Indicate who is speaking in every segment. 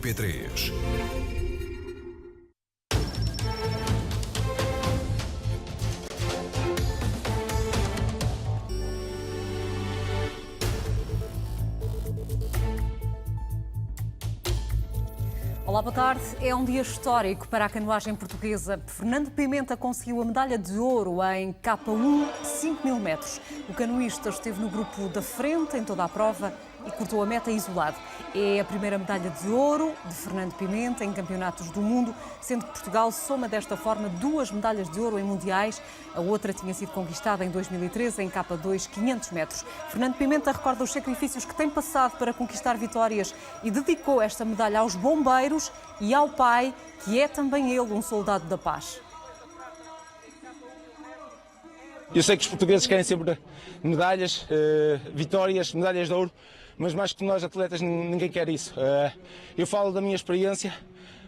Speaker 1: RTP3.
Speaker 2: Olá, boa tarde. É um dia histórico para a canoagem portuguesa. Fernando Pimenta conseguiu a medalha de ouro em K1 5.000 metros. O canoísta esteve no grupo da frente em toda a prova e cortou a meta isolado. É a primeira medalha de ouro de Fernando Pimenta em campeonatos do mundo, sendo que Portugal soma desta forma 2 medalhas de ouro em mundiais. A outra tinha sido conquistada em 2013 em K2 500 metros. Fernando Pimenta recorda os sacrifícios que tem passado para conquistar vitórias e dedicou esta medalha aos bombeiros e ao pai, que é também ele um soldado da paz.
Speaker 3: Eu sei que os portugueses querem sempre medalhas, vitórias, medalhas de ouro, mas mais que nós atletas ninguém quer isso. Eu falo da minha experiência,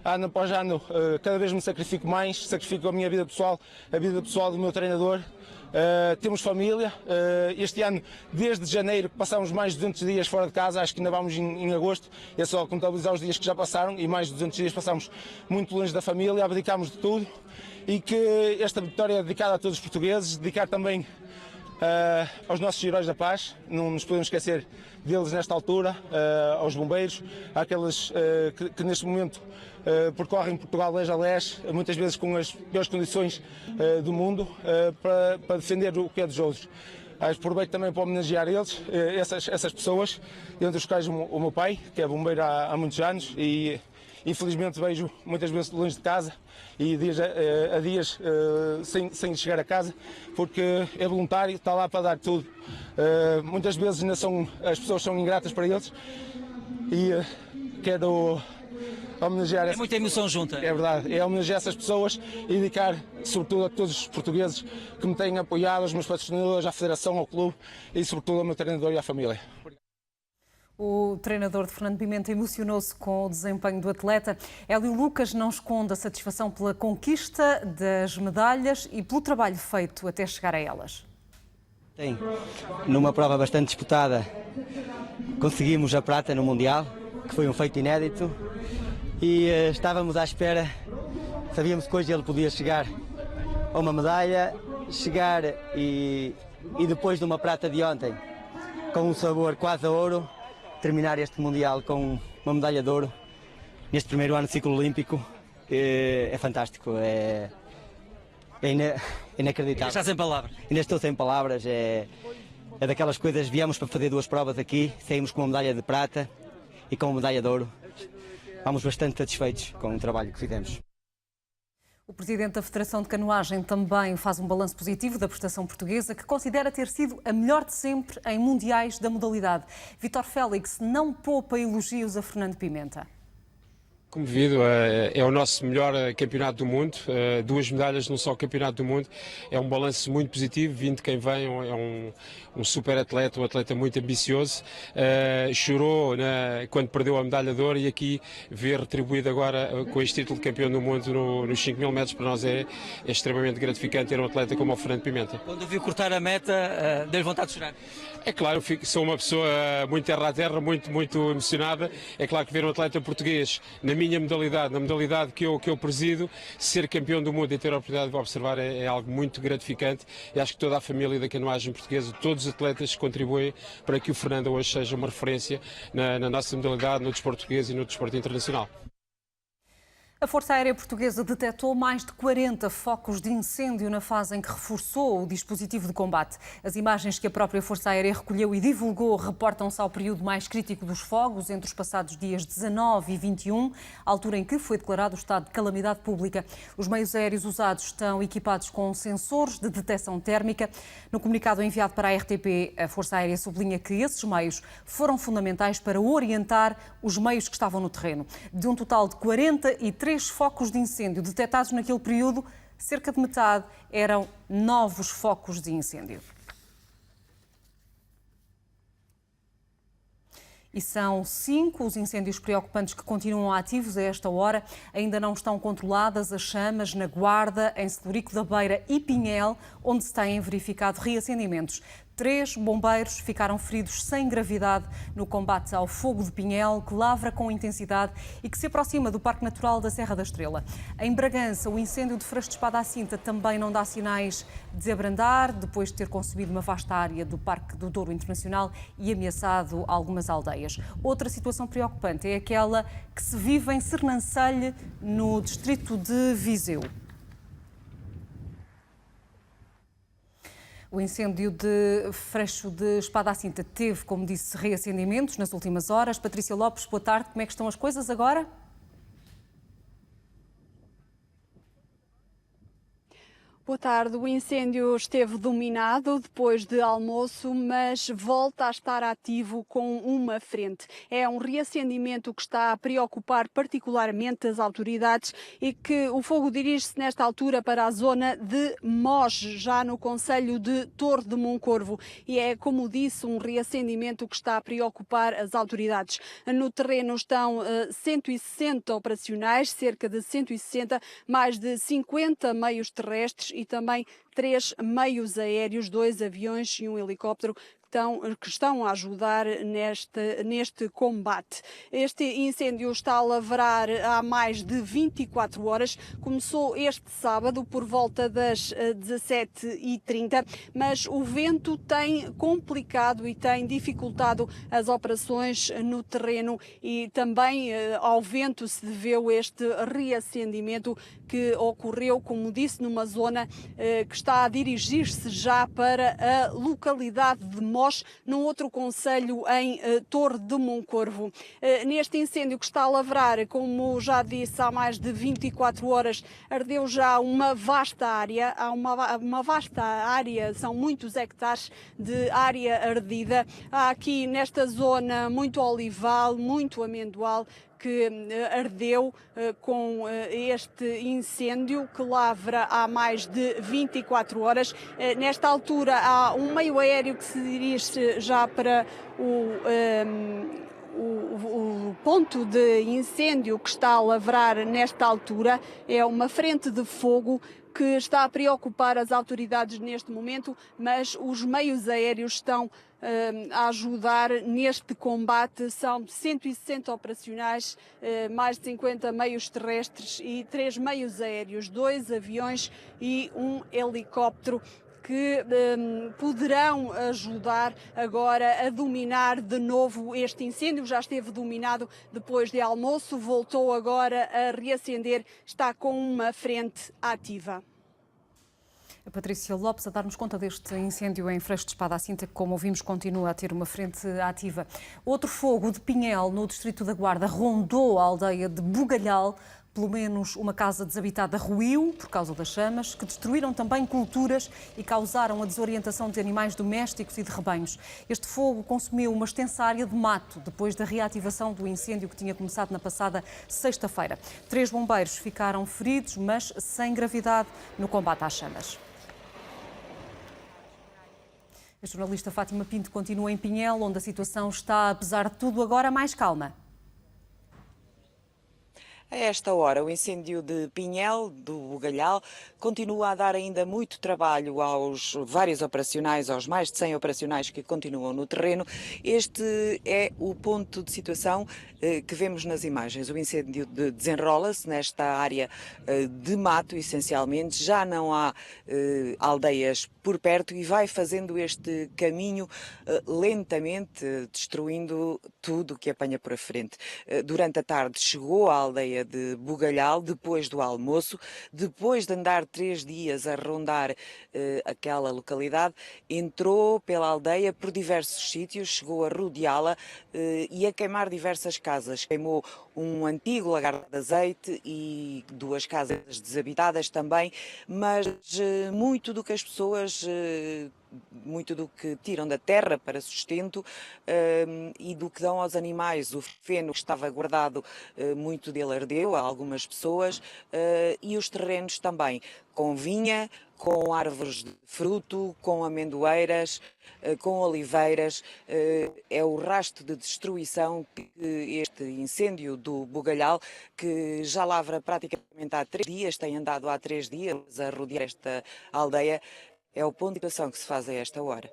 Speaker 3: ano após ano, cada vez me sacrifico mais, sacrifico a minha vida pessoal, a vida pessoal do meu treinador. Temos família, este ano, desde janeiro, passámos mais de 200 dias fora de casa, acho que ainda vamos em agosto, é só contabilizar os dias que já passaram e mais de 200 dias passamos muito longe da família, abdicámos de tudo e que esta vitória é dedicada a todos os portugueses, dedicar também aos nossos heróis da paz, não nos podemos esquecer deles nesta altura, aos bombeiros, àqueles que neste momento percorrem Portugal leste a leste, muitas vezes com as piores condições do mundo, para defender o que é dos outros. Aproveito também para homenagear eles, essas pessoas, entre os quais o meu pai, que é bombeiro há muitos anos e infelizmente vejo muitas vezes longe de casa e a dias sem chegar a casa, porque é voluntário, está lá para dar tudo. Muitas vezes ainda as pessoas são ingratas para eles e quero homenagear.
Speaker 4: É muita emoção junta.
Speaker 3: É verdade, é homenagear essas pessoas e dedicar sobretudo a todos os portugueses que me têm apoiado, aos meus patrocinadores, à Federação, ao clube e sobretudo ao meu treinador e à família.
Speaker 2: O treinador de Fernando Pimenta emocionou-se com o desempenho do atleta. Hélio Lucas não esconde a satisfação pela conquista das medalhas e pelo trabalho feito até chegar a elas.
Speaker 5: Sim, numa prova bastante disputada, conseguimos a prata no Mundial, que foi um feito inédito, e estávamos à espera, sabíamos que hoje ele podia chegar a uma medalha, e depois de uma prata de ontem, com um sabor quase a ouro, terminar este Mundial com uma medalha de ouro neste primeiro ano de ciclo olímpico é fantástico, é inacreditável.
Speaker 4: Está sem palavras.
Speaker 5: Ainda estou sem palavras, é daquelas coisas, viemos para fazer 2 provas aqui, saímos com uma medalha de prata e com uma medalha de ouro. Vamos bastante satisfeitos com o trabalho que fizemos.
Speaker 2: O presidente da Federação de Canoagem também faz um balanço positivo da prestação portuguesa, que considera ter sido a melhor de sempre em mundiais da modalidade. Vítor Félix não poupa elogios a Fernando Pimenta.
Speaker 6: Como devido, é o nosso melhor campeonato do mundo, 2 medalhas num só campeonato do mundo, é um balanço muito positivo, vindo de quem vem, é um super atleta, um atleta muito ambicioso, chorou quando perdeu a medalha de ouro e aqui ver retribuído agora com este título de campeão do mundo nos 5.000 metros, para nós é extremamente gratificante ter um atleta como o Fernando Pimenta.
Speaker 4: Quando viu cortar a meta, deu vontade de chorar?
Speaker 6: É claro, sou uma pessoa muito terra a terra, muito emocionada, é claro que ver um atleta português na minha modalidade, na modalidade que eu presido, ser campeão do mundo e ter a oportunidade de observar é algo muito gratificante e acho que toda a família da canoagem portuguesa, todos os atletas contribuem para que o Fernando hoje seja uma referência na nossa modalidade, no desporto português e no desporto internacional.
Speaker 2: A Força Aérea Portuguesa detectou mais de 40 focos de incêndio na fase em que reforçou o dispositivo de combate. As imagens que a própria Força Aérea recolheu e divulgou reportam-se ao período mais crítico dos fogos, entre os passados dias 19 e 21, altura em que foi declarado o estado de calamidade pública. Os meios aéreos usados estão equipados com sensores de detecção térmica. No comunicado enviado para a RTP, a Força Aérea sublinha que esses meios foram fundamentais para orientar os meios que estavam no terreno. De um total de 43 focos de incêndio detectados naquele período, cerca de metade eram novos focos de incêndio. E são 5 os incêndios preocupantes que continuam ativos a esta hora. Ainda não estão controladas as chamas na Guarda, em Celurico da Beira e Pinhel, onde se têm verificado reacendimentos. 3 bombeiros ficaram feridos sem gravidade no combate ao fogo de Pinhel, que lavra com intensidade e que se aproxima do Parque Natural da Serra da Estrela. Em Bragança, o incêndio de Freixo de Espada à Cinta também não dá sinais de desabrandar, depois de ter consumido uma vasta área do Parque do Douro Internacional e ameaçado algumas aldeias. Outra situação preocupante é aquela que se vive em Sernancelho, no distrito de Viseu. O incêndio de Freixo de Espada à Cinta teve, como disse, reacendimentos nas últimas horas. Patrícia Lopes, boa tarde. Como é que estão as coisas agora?
Speaker 1: Boa tarde. O incêndio esteve dominado depois de almoço, mas volta a estar ativo com uma frente. É um reacendimento que está a preocupar particularmente as autoridades e que o fogo dirige-se nesta altura para a zona de Mós, já no concelho de Torre de Moncorvo. E é, como disse, um reacendimento que está a preocupar as autoridades. No terreno estão 160 operacionais, cerca de 160, mais de 50 meios terrestres e também 3 meios aéreos, 2 aviões e um helicóptero que estão a ajudar neste combate. Este incêndio está a lavrar há mais de 24 horas. Começou este sábado por volta das 17h30, mas o vento tem complicado e tem dificultado as operações no terreno e também ao vento se deveu este reacendimento que ocorreu, como disse, numa zona que está a dirigir-se já para a localidade de Mós, num outro concelho em Torre de Moncorvo. Neste incêndio que está a lavrar, como já disse, há mais de 24 horas, ardeu já uma vasta área, são muitos hectares de área ardida. Há aqui nesta zona muito olival, muito amendoal, que ardeu com este incêndio que lavra há mais de 24 horas. Nesta altura há um meio aéreo que se dirige já para o ponto de incêndio que está a lavrar nesta altura. É uma frente de fogo que está a preocupar as autoridades neste momento, mas os meios aéreos estão a ajudar neste combate. São 160 operacionais, mais de 50 meios terrestres e 3 meios aéreos, 2 aviões e um helicóptero que poderão ajudar agora a dominar de novo este incêndio. Já esteve dominado depois de almoço, voltou agora a reacender, está com uma frente ativa.
Speaker 2: A Patrícia Lopes a dar-nos conta deste incêndio em Freixo de Espada à Cinta, que, como ouvimos, continua a ter uma frente ativa. Outro fogo de Pinhel, no distrito da Guarda, rondou a aldeia de Bugalhal. Pelo menos uma casa desabitada ruiu por causa das chamas, que destruíram também culturas e causaram a desorientação de animais domésticos e de rebanhos. Este fogo consumiu uma extensa área de mato depois da reativação do incêndio que tinha começado na passada sexta-feira. 3 bombeiros ficaram feridos, mas sem gravidade no combate às chamas. A jornalista Fátima Pinto continua em Pinhel, onde a situação está, apesar de tudo, agora mais calma.
Speaker 7: A esta hora, o incêndio de Pinhel, do Bugalhal, continua a dar ainda muito trabalho aos vários operacionais, aos mais de 100 operacionais que continuam no terreno. Este é o ponto de situação que vemos nas imagens. O incêndio desenrola-se nesta área de mato, essencialmente. Já não há aldeias por perto e vai fazendo este caminho lentamente, destruindo tudo o que apanha por a frente. Durante a tarde chegou à aldeia de Bugalhal, depois do almoço, depois de andar 3 dias a rondar aquela localidade, entrou pela aldeia por diversos sítios, chegou a rodeá-la e a queimar diversas casas. Queimou um antigo lagar de azeite e 2 casas desabitadas também, mas muito do que as pessoas muito do que tiram da terra para sustento e do que dão aos animais. O feno que estava guardado, muito dele ardeu a algumas pessoas e os terrenos também, com vinha, com árvores de fruto, com amendoeiras, com oliveiras. É o rastro de destruição que este incêndio do Bugalhal, que já lavra praticamente há 3 dias, tem andado há 3 dias a rodear esta aldeia, é o ponto de situação que se faz a esta hora.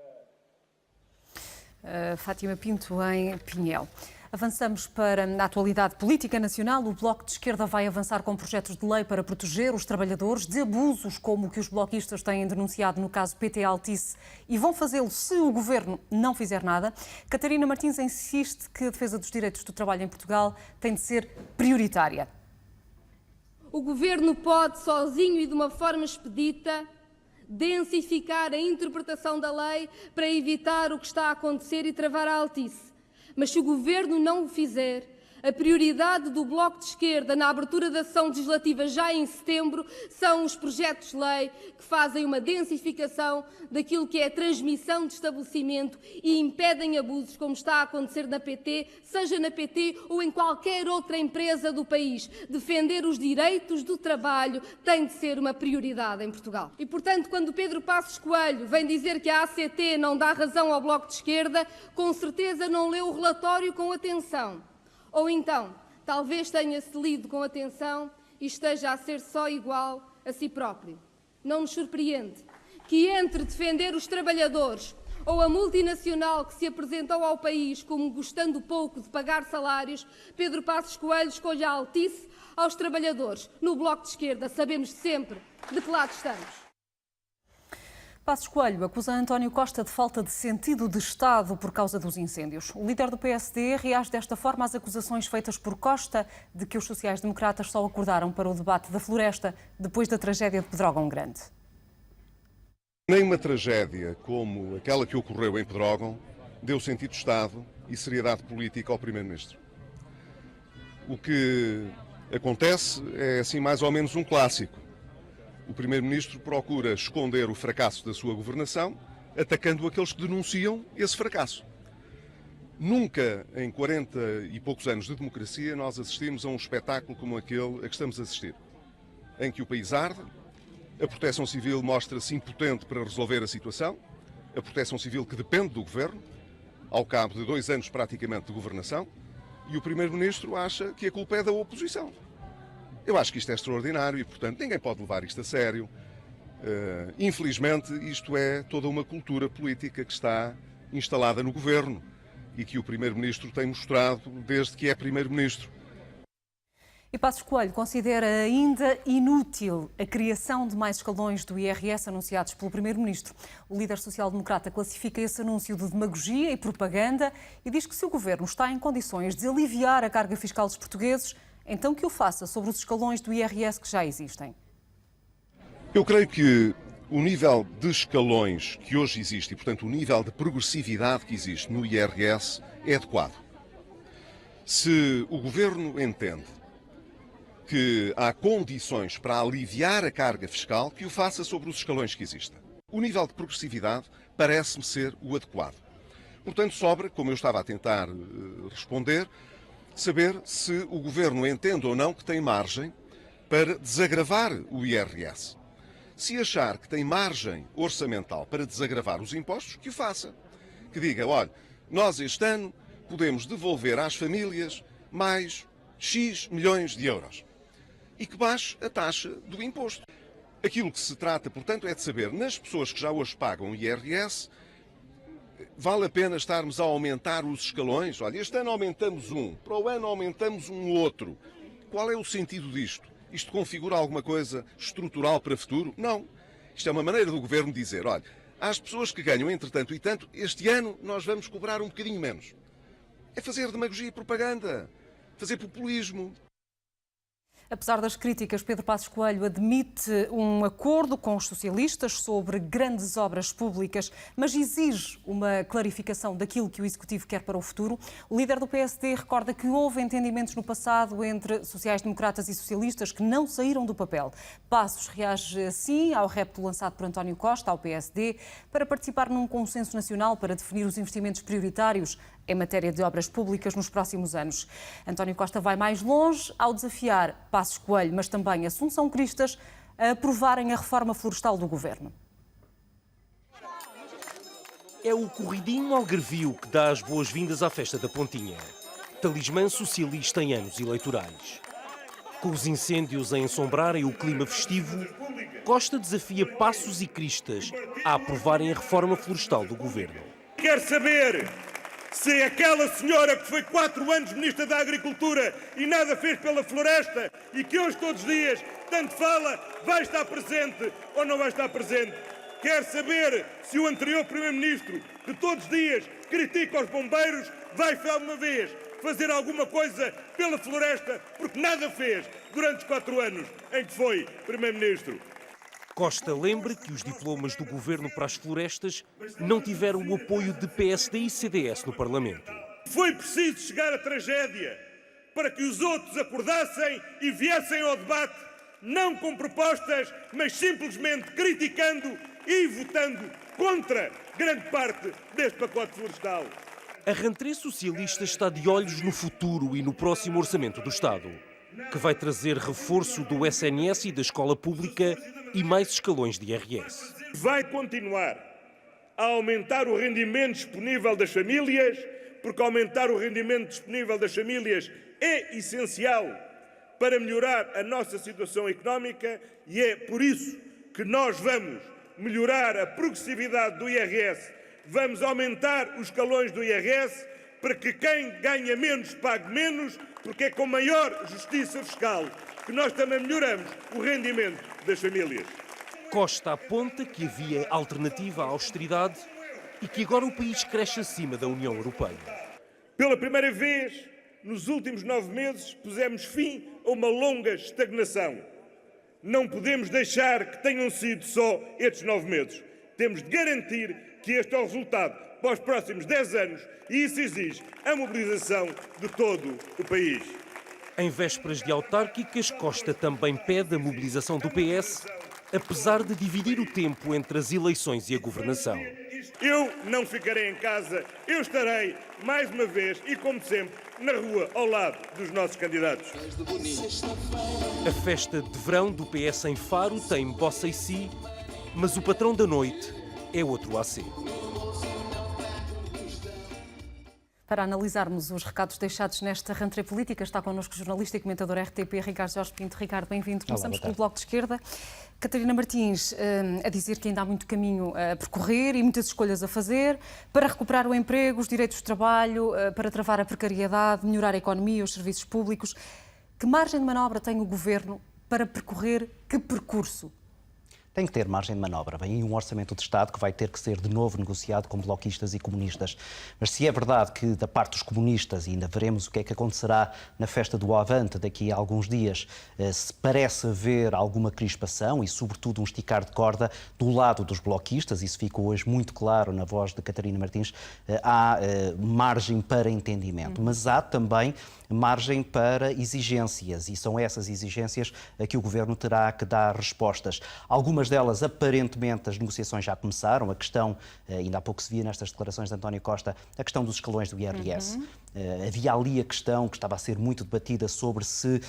Speaker 2: Fátima Pinto, em Pinhel. Avançamos para a atualidade política nacional. O Bloco de Esquerda vai avançar com projetos de lei para proteger os trabalhadores de abusos como o que os bloquistas têm denunciado no caso PT Altice e vão fazê-lo se o Governo não fizer nada. Catarina Martins insiste que a defesa dos direitos do trabalho em Portugal tem de ser prioritária.
Speaker 8: O Governo pode, sozinho e de uma forma expedita, densificar a interpretação da lei para evitar o que está a acontecer e travar a Altice. Mas se o Governo não o fizer, a prioridade do Bloco de Esquerda na abertura da ação legislativa já em setembro são os projetos de lei que fazem uma densificação daquilo que é a transmissão de estabelecimento e impedem abusos como está a acontecer na PT, seja na PT ou em qualquer outra empresa do país. Defender os direitos do trabalho tem de ser uma prioridade em Portugal. E, portanto, quando Pedro Passos Coelho vem dizer que a ACT não dá razão ao Bloco de Esquerda, com certeza não leu o relatório com atenção. Ou então, talvez tenha-se lido com atenção e esteja a ser só igual a si próprio. Não nos surpreende que entre defender os trabalhadores ou a multinacional que se apresentou ao país como gostando pouco de pagar salários, Pedro Passos Coelho escolha a Altice aos trabalhadores. No Bloco de Esquerda sabemos sempre de que lado estamos.
Speaker 2: Passos Coelho acusa António Costa de falta de sentido de Estado por causa dos incêndios. O líder do PSD reage desta forma às acusações feitas por Costa de que os sociais-democratas só acordaram para o debate da floresta depois da tragédia de Pedrógão Grande.
Speaker 9: Nem uma tragédia como aquela que ocorreu em Pedrógão deu sentido de Estado e seriedade política ao Primeiro-Ministro. O que acontece é assim mais ou menos um clássico. O Primeiro-Ministro procura esconder o fracasso da sua governação, atacando aqueles que denunciam esse fracasso. Nunca, em 40 e poucos anos de democracia, nós assistimos a um espetáculo como aquele a que estamos a assistir, em que o país arde, a Proteção Civil mostra-se impotente para resolver a situação, a Proteção Civil que depende do Governo, ao cabo de 2 anos praticamente de governação, e o Primeiro-Ministro acha que a culpa é da oposição. Eu acho que isto é extraordinário e, portanto, ninguém pode levar isto a sério. Infelizmente, isto é toda uma cultura política que está instalada no Governo e que o Primeiro-Ministro tem mostrado desde que é Primeiro-Ministro.
Speaker 2: E Passos Coelho considera ainda inútil a criação de mais escalões do IRS anunciados pelo Primeiro-Ministro. O líder social-democrata classifica esse anúncio de demagogia e propaganda e diz que se o Governo está em condições de aliviar a carga fiscal dos portugueses, então que o faça sobre os escalões do IRS que já existem.
Speaker 9: Eu creio que o nível de escalões que hoje existe e, portanto, o nível de progressividade que existe no IRS é adequado. Se o Governo entende que há condições para aliviar a carga fiscal, que o faça sobre os escalões que existem. O nível de progressividade parece-me ser o adequado. Portanto, sobra, como eu estava a tentar responder, saber se o Governo entende ou não que tem margem para desagravar o IRS. Se achar que tem margem orçamental para desagravar os impostos, que o faça. Que diga, olha, nós este ano podemos devolver às famílias mais X milhões de euros. E que baixe a taxa do imposto. Aquilo que se trata, portanto, é de saber, nas pessoas que já hoje pagam IRS, vale a pena estarmos a aumentar os escalões? Olha, este ano aumentamos um, para o ano aumentamos um outro. Qual é o sentido disto? Isto configura alguma coisa estrutural para o futuro? Não. Isto é uma maneira do Governo dizer, olha, às pessoas que ganham entre tanto e tanto, este ano nós vamos cobrar um bocadinho menos. É fazer demagogia e propaganda, fazer populismo.
Speaker 2: Apesar das críticas, Pedro Passos Coelho admite um acordo com os socialistas sobre grandes obras públicas, mas exige uma clarificação daquilo que o Executivo quer para o futuro. O líder do PSD recorda que houve entendimentos no passado entre sociais-democratas e socialistas que não saíram do papel. Passos reage assim ao repto lançado por António Costa ao PSD para participar num consenso nacional para definir os investimentos prioritários em matéria de obras públicas nos próximos anos. António Costa vai mais longe ao desafiar Passos Coelho, mas também Assunção Cristas, a aprovarem a reforma florestal do Governo.
Speaker 10: É o corridinho algarvio que dá as boas-vindas à festa da Pontinha, talismã socialista em anos eleitorais. Com os incêndios a ensombrarem o clima festivo, Costa desafia Passos e Cristas a aprovarem a reforma florestal do Governo.
Speaker 11: Quer saber Se aquela senhora que foi 4 anos Ministra da Agricultura e nada fez pela floresta e que hoje todos os dias tanto fala, vai estar presente ou não vai estar presente. Quer saber se o anterior Primeiro-Ministro, que todos os dias critica os bombeiros, vai alguma vez fazer alguma coisa pela floresta, porque nada fez durante os 4 anos em que foi Primeiro-Ministro.
Speaker 10: Costa lembra que os diplomas do Governo para as florestas não tiveram o apoio de PSD e CDS no Parlamento.
Speaker 11: Foi preciso chegar à tragédia para que os outros acordassem e viessem ao debate, não com propostas, mas simplesmente criticando e votando contra grande parte deste pacote florestal.
Speaker 10: A rentrée socialista está de olhos no futuro e no próximo Orçamento do Estado, que vai trazer reforço do SNS e da escola pública e mais escalões de IRS.
Speaker 11: Vai continuar a aumentar o rendimento disponível das famílias, porque aumentar o rendimento disponível das famílias é essencial para melhorar a nossa situação económica e é por isso que nós vamos melhorar a progressividade do IRS, vamos aumentar os escalões do IRS para que quem ganha menos pague menos, porque é com maior justiça fiscal que nós também melhoramos o rendimento das famílias.
Speaker 10: Costa aponta que havia alternativa à austeridade e que agora o país cresce acima da União Europeia.
Speaker 11: Pela primeira vez, nos últimos 9 meses, pusemos fim a uma longa estagnação. Não podemos deixar que tenham sido só estes 9 meses. Temos de garantir que este é o resultado para os próximos 10 anos e isso exige a mobilização de todo o país.
Speaker 10: Em vésperas de autárquicas, Costa também pede a mobilização do PS, apesar de dividir o tempo entre as eleições e a governação.
Speaker 11: Eu não ficarei em casa, eu estarei, mais uma vez e como sempre, na rua, ao lado dos nossos candidatos.
Speaker 10: A festa de verão do PS em Faro tem Bossa e Si, mas o patrão da noite é outro AC.
Speaker 2: Para analisarmos os recados deixados nesta rentrée política, está connosco o jornalista e comentador RTP, Ricardo Jorge Pinto. Ricardo, bem-vindo. Começamos pelo Bloco de Esquerda. Catarina Martins a dizer que ainda há muito caminho a percorrer e muitas escolhas a fazer para recuperar o emprego, os direitos de trabalho, para travar a precariedade, melhorar a economia, os serviços públicos. Que margem de manobra tem o Governo para percorrer que percurso?
Speaker 12: Tem que ter margem de manobra. Vem um orçamento de Estado que vai ter que ser de novo negociado com bloquistas e comunistas. Mas se é verdade que da parte dos comunistas, e ainda veremos o que é que acontecerá na festa do Avante daqui a alguns dias, se parece haver alguma crispação e sobretudo um esticar de corda do lado dos bloquistas, isso ficou hoje muito claro na voz de Catarina Martins, há margem para entendimento. Mas há também margem para exigências e são essas exigências a que o Governo terá que dar respostas. Algumas delas, aparentemente, as negociações já começaram. A questão, ainda há pouco se via nestas declarações de António Costa, a questão dos escalões do IRS. Havia ali a questão que estava a ser muito debatida sobre se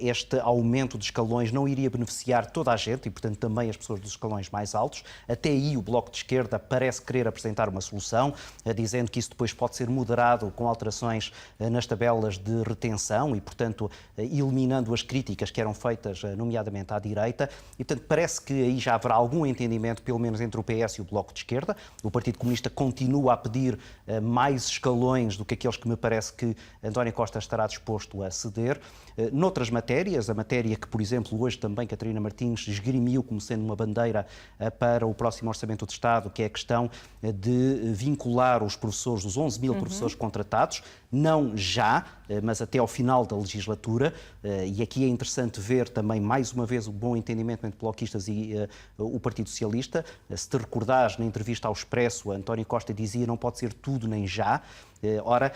Speaker 12: este aumento de escalões não iria beneficiar toda a gente e, portanto, também as pessoas dos escalões mais altos. Até aí o Bloco de Esquerda parece querer apresentar uma solução, dizendo que isso depois pode ser moderado com alterações nas tabelas de retenção e, portanto, eliminando as críticas que eram feitas, nomeadamente à direita. E, portanto, parece que aí já haverá algum entendimento, pelo menos entre o PS e o Bloco de Esquerda. O Partido Comunista continua a pedir mais escalões do que aqueles que me parece que António Costa estará disposto a ceder. Noutras matérias, a matéria que, por exemplo, hoje também Catarina Martins esgrimiu como sendo uma bandeira para o próximo Orçamento de Estado, que é a questão de vincular os professores, os 11 mil professores contratados, não já, mas até ao final da legislatura, e aqui é interessante ver também, mais uma vez, o bom entendimento entre bloquistas e o Partido Socialista. Se te recordares, na entrevista ao Expresso, António Costa dizia não pode ser tudo nem já. Ora,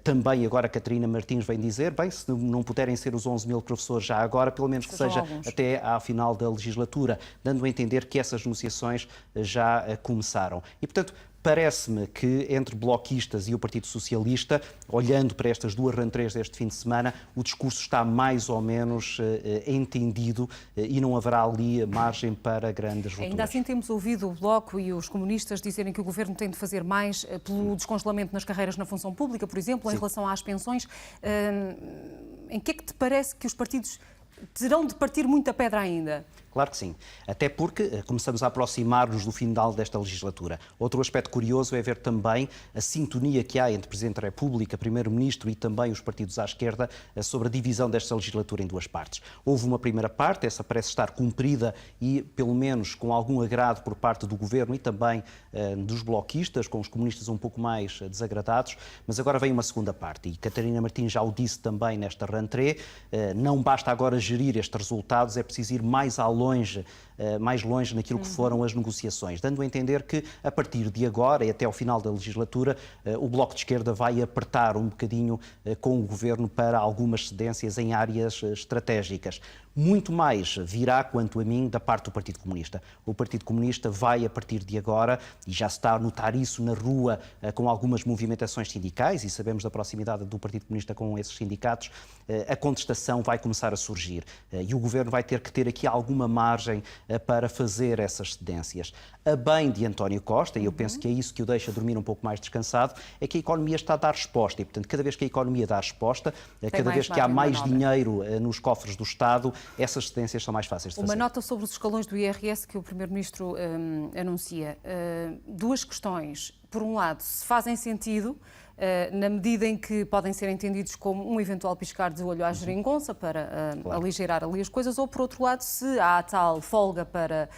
Speaker 12: também agora Catarina Martins vem dizer, bem, se não puderem ser os 11 mil professores já agora, pelo menos que seja até à final da legislatura, dando a entender que essas negociações já começaram. E, portanto, parece-me que entre bloquistas e o Partido Socialista, olhando para estas duas rentrées deste fim de semana, o discurso está mais ou menos entendido e não haverá ali margem para grandes rupturas.
Speaker 2: Ainda assim temos ouvido o Bloco e os comunistas dizerem que o Governo tem de fazer mais pelo descongelamento nas carreiras na função pública, por exemplo, em relação às pensões. Em que é que te parece que os partidos terão de partir muita pedra ainda?
Speaker 12: Claro que sim. Até porque começamos a aproximar-nos do final desta legislatura. Outro aspecto curioso é ver também a sintonia que há entre Presidente da República, Primeiro-Ministro e também os partidos à esquerda sobre a divisão desta legislatura em duas partes. Houve uma primeira parte, essa parece estar cumprida e, pelo menos, com algum agrado por parte do Governo e também dos bloquistas, com os comunistas um pouco mais desagradados, mas agora vem uma segunda parte. E Catarina Martins já o disse também nesta rentrée, não basta agora gerir estes resultados, é preciso ir mais longe naquilo que foram as negociações, dando a entender que, a partir de agora e até ao final da legislatura, o Bloco de Esquerda vai apertar um bocadinho com o Governo para algumas cedências em áreas estratégicas. Muito mais virá, quanto a mim, da parte do Partido Comunista. O Partido Comunista vai, a partir de agora, e já se está a notar isso na rua com algumas movimentações sindicais, e sabemos da proximidade do Partido Comunista com esses sindicatos, a contestação vai começar a surgir. E o Governo vai ter que ter aqui alguma margem para fazer essas cedências. A bem de António Costa, e eu penso que é isso que o deixa dormir um pouco mais descansado, é que a economia está a dar resposta. E, portanto, cada vez que a economia dá resposta, cada vez que há mais dinheiro nos cofres do Estado, essas cedências são mais fáceis de fazer.
Speaker 2: Uma nota sobre os escalões do IRS que o Primeiro-Ministro anuncia. Duas questões. Por um lado, se fazem sentido, na medida em que podem ser entendidos como um eventual piscar de olho à geringonça para aligerar ali as coisas, ou por outro lado, se há tal folga para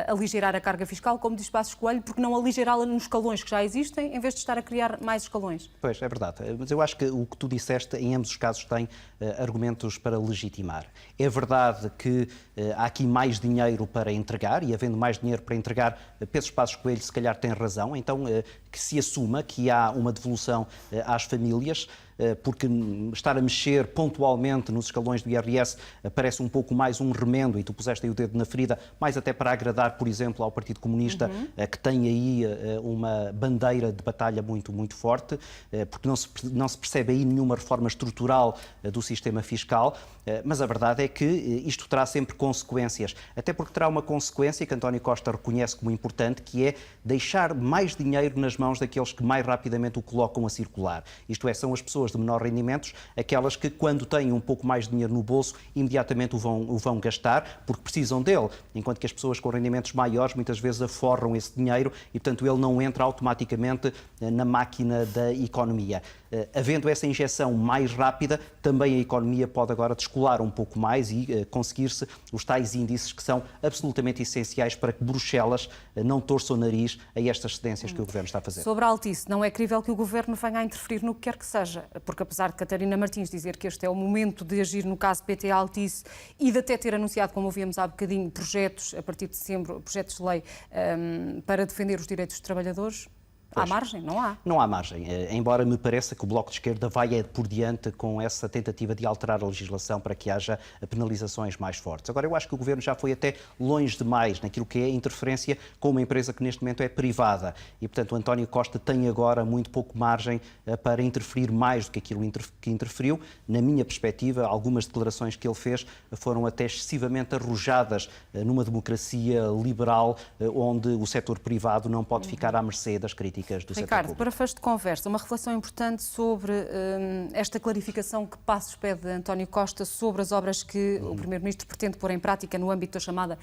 Speaker 2: aligerar a carga fiscal, como diz Passos Coelho, porque não aligerá-la nos escalões que já existem, em vez de estar a criar mais escalões?
Speaker 12: Pois, é verdade. Mas eu acho que o que tu disseste, em ambos os casos, tem argumentos para legitimar. É verdade que há aqui mais dinheiro para entregar, e havendo mais dinheiro para entregar, penso que Passos Coelho se calhar tem razão, então que se assuma que há uma devolução às famílias, porque estar a mexer pontualmente nos escalões do IRS parece um pouco mais um remendo, e tu puseste aí o dedo na ferida, mais até para agradar, por exemplo, ao Partido Comunista, que tem aí uma bandeira de batalha muito, muito forte, porque não se percebe aí nenhuma reforma estrutural do sistema fiscal, mas a verdade é que isto terá sempre consequências, até porque terá uma consequência que António Costa reconhece como importante, que é deixar mais dinheiro nas mãos daqueles que mais rapidamente o colocam a circular. Isto é, são as pessoas de menor rendimentos, aquelas que, quando têm um pouco mais de dinheiro no bolso, imediatamente o vão gastar, porque precisam dele, enquanto que as pessoas com rendimentos maiores muitas vezes aforram esse dinheiro e, portanto, ele não entra automaticamente na máquina da economia. Havendo essa injeção mais rápida, também a economia pode agora descolar um pouco mais e conseguir-se os tais índices que são absolutamente essenciais para que Bruxelas não torça o nariz a estas cedências que o Governo está a fazer.
Speaker 2: Sobre a Altice, não é crível que o Governo venha a interferir no que quer que seja, porque apesar de Catarina Martins dizer que este é o momento de agir no caso PT Altice e de até ter anunciado, como ouvimos há bocadinho, projetos, a partir de dezembro, projetos de lei para defender os direitos dos trabalhadores, há margem? Não há.
Speaker 12: Não há margem, embora me pareça que o Bloco de Esquerda vai por diante com essa tentativa de alterar a legislação para que haja penalizações mais fortes. Agora, eu acho que o Governo já foi até longe demais naquilo que é a interferência com uma empresa que neste momento é privada e, portanto, o António Costa tem agora muito pouco margem para interferir mais do que aquilo que interferiu. Na minha perspectiva, algumas declarações que ele fez foram até excessivamente arrojadas numa democracia liberal onde o setor privado não pode ficar à mercê das críticas.
Speaker 2: Ricardo, para fecho de conversa, uma reflexão importante sobre esta clarificação que Passos pede a António Costa sobre as obras que o Primeiro-Ministro pretende pôr em prática no âmbito da chamada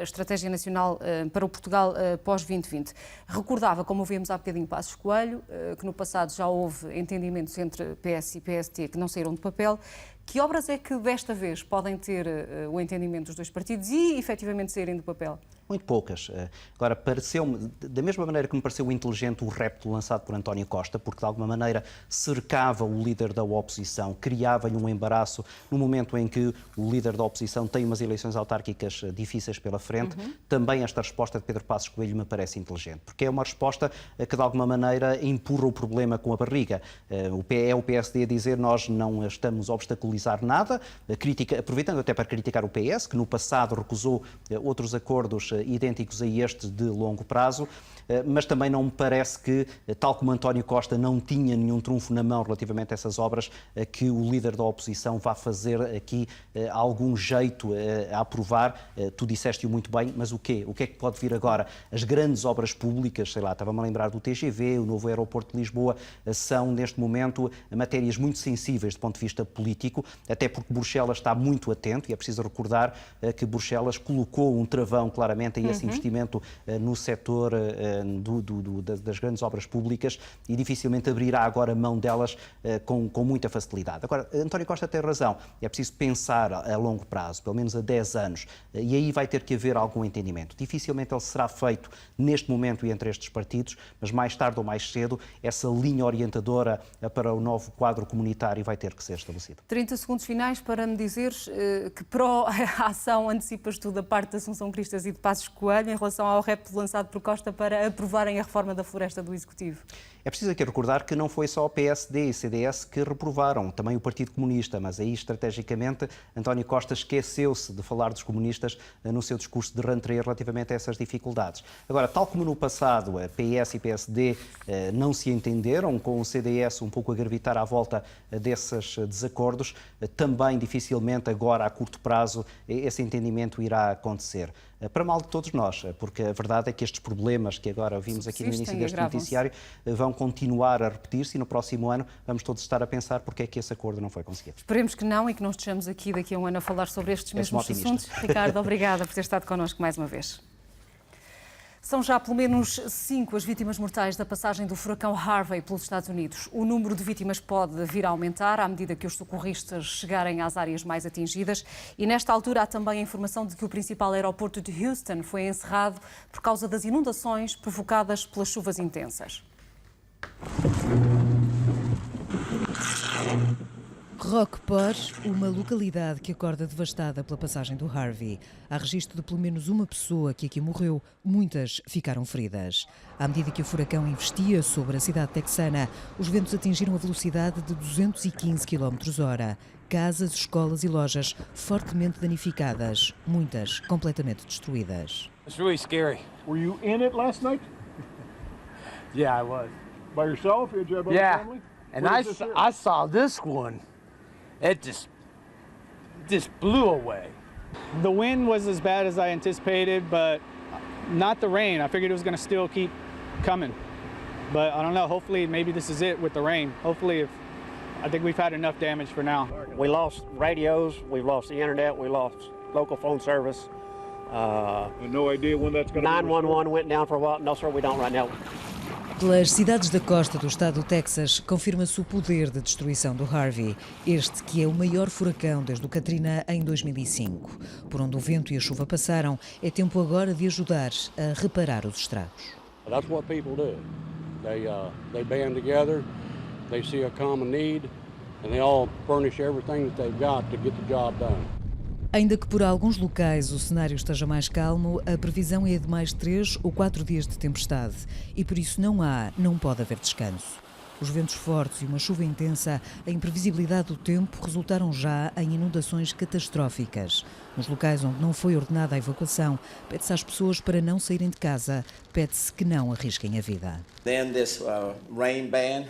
Speaker 2: Estratégia Nacional para o Portugal pós-2020. Recordava, como ouvimos há bocadinho Passos Coelho, que no passado já houve entendimentos entre PS e PST que não saíram de papel. Que obras é que desta vez podem ter o entendimento dos dois partidos e efetivamente saírem do papel?
Speaker 12: Muito poucas. Agora, pareceu-me, da mesma maneira que me pareceu inteligente o repto lançado por António Costa, porque de alguma maneira cercava o líder da oposição, criava-lhe um embaraço no momento em que o líder da oposição tem umas eleições autárquicas difíceis pela frente, também esta resposta de Pedro Passos Coelho me parece inteligente, porque é uma resposta que de alguma maneira empurra o problema com a barriga. É o PSD a dizer nós não estamos a obstaculizar nada, aproveitando até para criticar o PS, que no passado recusou outros acordos idênticos a estes de longo prazo. Mas também não me parece que, tal como António Costa não tinha nenhum trunfo na mão relativamente a essas obras, que o líder da oposição vá fazer aqui algum jeito a aprovar. Tu disseste-o muito bem, mas o quê? O que é que pode vir agora? As grandes obras públicas, sei lá, estava-me a lembrar do TGV, o novo aeroporto de Lisboa, são neste momento matérias muito sensíveis do ponto de vista político, até porque Bruxelas está muito atento, e é preciso recordar que Bruxelas colocou um travão claramente a esse investimento no setor das grandes obras públicas e dificilmente abrirá agora mão delas com muita facilidade. Agora, António Costa tem razão, é preciso pensar a longo prazo, pelo menos a 10 anos, e aí vai ter que haver algum entendimento. Dificilmente ele será feito neste momento e entre estes partidos, mas mais tarde ou mais cedo essa linha orientadora para o novo quadro comunitário vai ter que ser estabelecida.
Speaker 2: 30 segundos finais para me dizeres que pró-ação antecipas tu da parte de Assunção Cristas e de Passos Coelho em relação ao repto lançado por Costa para aprovarem a reforma da floresta do Executivo.
Speaker 12: É preciso aqui recordar que não foi só o PSD e CDS que reprovaram, também o Partido Comunista, mas aí estrategicamente António Costa esqueceu-se de falar dos comunistas no seu discurso de rentrée relativamente a essas dificuldades. Agora, tal como no passado a PS e PSD não se entenderam, com o CDS um pouco a gravitar à volta desses desacordos, também dificilmente agora a curto prazo esse entendimento irá acontecer. Para mal de todos nós, porque a verdade é que estes problemas que agora vimos aqui no início deste noticiário vão continuar a repetir-se e no próximo ano vamos todos estar a pensar porque é que esse acordo não foi conseguido.
Speaker 2: Esperemos que não e que não estejamos aqui daqui a um ano a falar sobre estes mesmos assuntos. Ricardo, obrigada por ter estado connosco mais uma vez. São já pelo menos 5 as vítimas mortais da passagem do furacão Harvey pelos Estados Unidos. O número de vítimas pode vir a aumentar à medida que os socorristas chegarem às áreas mais atingidas. E nesta altura há também a informação de que o principal aeroporto de Houston foi encerrado por causa das inundações provocadas pelas chuvas intensas.
Speaker 13: Rockport, uma localidade que acorda devastada pela passagem do Harvey. Há registro de pelo menos uma pessoa que aqui morreu, muitas ficaram feridas. À medida que o furacão investia sobre a cidade texana, os ventos atingiram a velocidade de 215 km/h. Casas, escolas e lojas fortemente danificadas, muitas completamente destruídas.
Speaker 14: It's really scary.
Speaker 15: Were you in it last night?
Speaker 14: Yeah, I was.
Speaker 15: By yourself? Did you have
Speaker 14: Yeah,
Speaker 15: family?
Speaker 14: and I saw this one. It just blew away.
Speaker 16: The wind was as bad as I anticipated, but not the rain. I figured it was going to still keep coming. But I don't know, hopefully maybe this is it with the rain. Hopefully I think we've had enough damage for now.
Speaker 17: We lost radios, we've lost the internet, we lost local phone service.
Speaker 15: No idea when that's going to be
Speaker 17: 911 went down for a while. No, sir, we don't right now.
Speaker 13: Pelas cidades da costa do estado do Texas, confirma-se o poder de destruição do Harvey, este que é o maior furacão desde o Katrina em 2005. Por onde o vento e a chuva passaram, é tempo agora de ajudar a reparar os estragos.
Speaker 18: That's what people do. They band together, they see a common need, and they all furnish everything that they've got to get the job done.
Speaker 13: Ainda que por alguns locais o cenário esteja mais calmo, a previsão é de mais 3 ou 4 dias de tempestade e por isso não pode haver descanso. Os ventos fortes e uma chuva intensa, a imprevisibilidade do tempo resultaram já em inundações catastróficas. Nos locais onde não foi ordenada a evacuação, pede-se às pessoas para não saírem de casa, pede-se que não arrisquem a vida.
Speaker 19: Then this rain band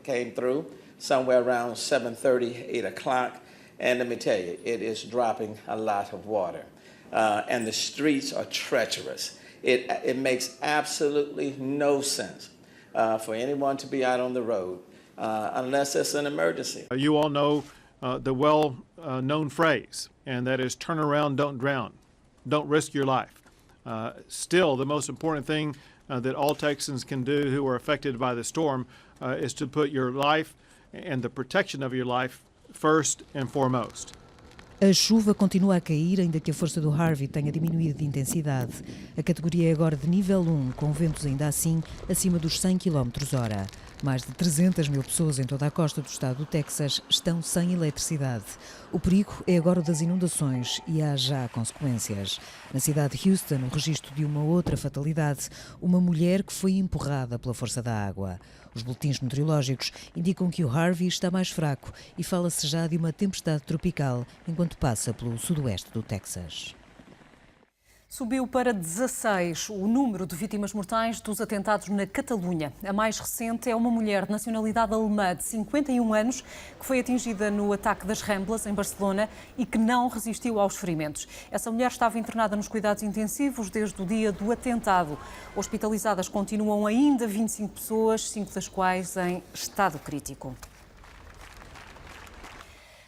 Speaker 19: came through somewhere around 7:30, 8 o'clock. And let me tell you, it is dropping a lot of water. And the streets are treacherous. It makes absolutely no sense for anyone to be out on the road unless it's an emergency.
Speaker 15: You all know the well-known phrase, and that is turn around, don't drown. Don't risk your life. Still, the most important thing that all Texans can do who are affected by the storm is to put your life and the protection of your life first and foremost.
Speaker 13: A chuva continua a cair, ainda que a força do Harvey tenha diminuído de intensidade. A categoria é agora de nível 1, com ventos ainda assim acima dos 100 km/h. Mais de 300 mil pessoas em toda a costa do estado do Texas estão sem eletricidade. O perigo é agora o das inundações e há já consequências. Na cidade de Houston, o registro de uma outra fatalidade, uma mulher que foi empurrada pela força da água. Os boletins meteorológicos indicam que o Harvey está mais fraco e fala-se já de uma tempestade tropical enquanto passa pelo sudoeste do Texas.
Speaker 2: Subiu para 16 o número de vítimas mortais dos atentados na Catalunha. A mais recente é uma mulher de nacionalidade alemã de 51 anos que foi atingida no ataque das Ramblas, em Barcelona, e que não resistiu aos ferimentos. Essa mulher estava internada nos cuidados intensivos desde o dia do atentado. Hospitalizadas continuam ainda 25 pessoas, 5 das quais em estado crítico.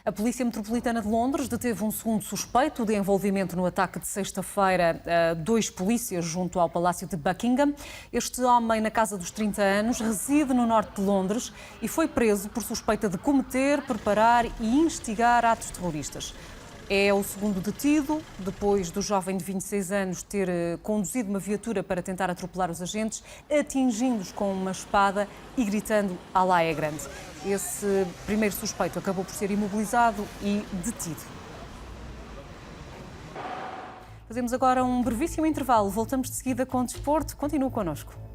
Speaker 2: A Polícia Metropolitana de Londres deteve um segundo suspeito de envolvimento no ataque de sexta-feira a 2 polícias junto ao Palácio de Buckingham. Este homem, na casa dos 30 anos, reside no norte de Londres e foi preso por suspeita de cometer, preparar e instigar atos terroristas. É o segundo detido, depois do jovem de 26 anos ter conduzido uma viatura para tentar atropelar os agentes, atingindo-os com uma espada e gritando "Alá é grande". Esse primeiro suspeito acabou por ser imobilizado e detido. Fazemos agora um brevíssimo intervalo. Voltamos de seguida com o desporto. Continue connosco.